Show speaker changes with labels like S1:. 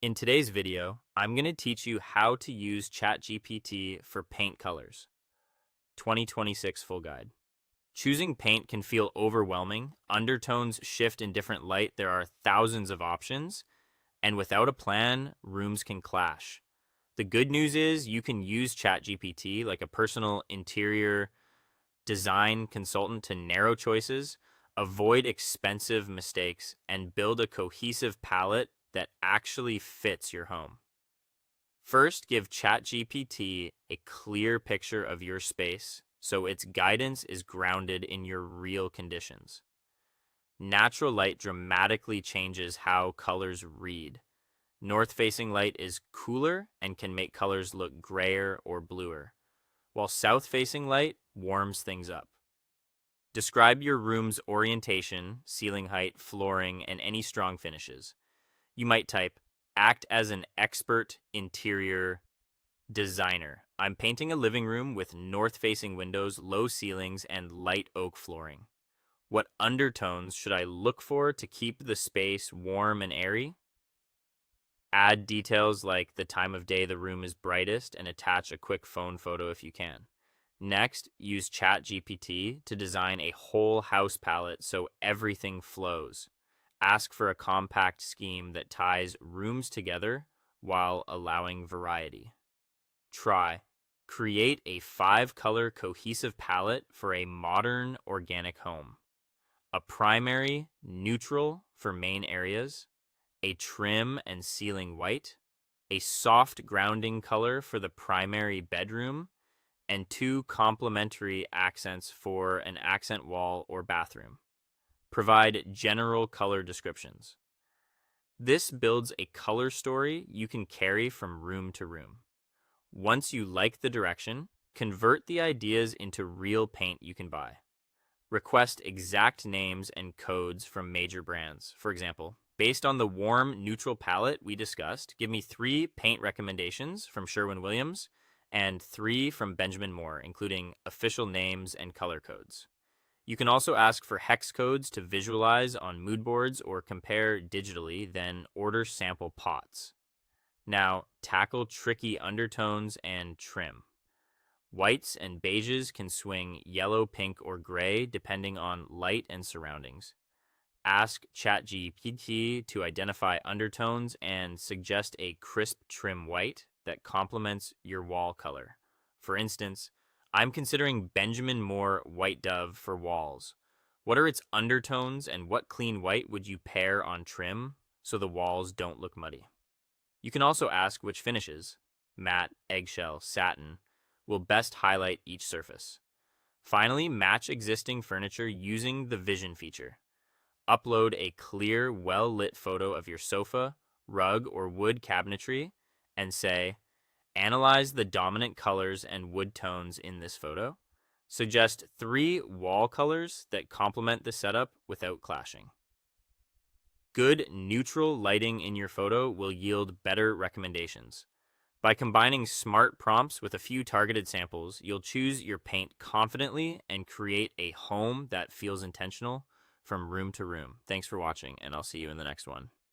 S1: In today's video, I'm going to teach you how to use ChatGPT for paint colors. 2026 Full Guide. Choosing paint can feel overwhelming. Undertones shift in different light. There are thousands of options. And without a plan, rooms can clash. The good news is you can use ChatGPT like a personal interior design consultant to narrow choices, avoid expensive mistakes, and build a cohesive palette that actually fits your home. First, give ChatGPT a clear picture of your space so its guidance is grounded in your real conditions. Natural light dramatically changes how colors read. North-facing light is cooler and can make colors look grayer or bluer, while south-facing light warms things up. Describe your room's orientation, ceiling height, flooring, and any strong finishes. You might type, act as an expert interior designer. I'm painting a living room with north-facing windows, low ceilings, and light oak flooring. What undertones should I look for to keep the space warm and airy? Add details like the time of day the room is brightest and attach a quick phone photo if you can. Next, use ChatGPT to design a whole house palette so everything flows. Ask for a compact scheme that ties rooms together while allowing variety. Try. Create a 5-color cohesive palette for a modern organic home. A primary, neutral for main areas, a trim and ceiling white, a soft grounding color for the primary bedroom, and 2 complementary accents for an accent wall or bathroom. Provide general color descriptions. This builds a color story you can carry from room to room. Once you like the direction, convert the ideas into real paint you can buy. Request exact names and codes from major brands. For example, based on the warm, neutral palette we discussed, give me 3 paint recommendations from Sherwin-Williams and 3 from Benjamin Moore, including official names and color codes. You can also ask for hex codes to visualize on mood boards or compare digitally, then order sample pots. Now, tackle tricky undertones and trim. Whites and beiges can swing yellow, pink, or gray depending on light and surroundings. Ask ChatGPT to identify undertones and suggest a crisp trim white that complements your wall color. For instance, I'm considering Benjamin Moore White Dove for walls. What are its undertones and what clean white would you pair on trim so the walls don't look muddy? You can also ask which finishes, matte, eggshell, satin, will best highlight each surface. Finally, match existing furniture using the Vision feature. Upload a clear, well-lit photo of your sofa, rug, or wood cabinetry and say, analyze the dominant colors and wood tones in this photo. Suggest 3 wall colors that complement the setup without clashing. Good neutral lighting in your photo will yield better recommendations. By combining smart prompts with a few targeted samples, you'll choose your paint confidently and create a home that feels intentional from room to room. Thanks for watching, and I'll see you in the next one.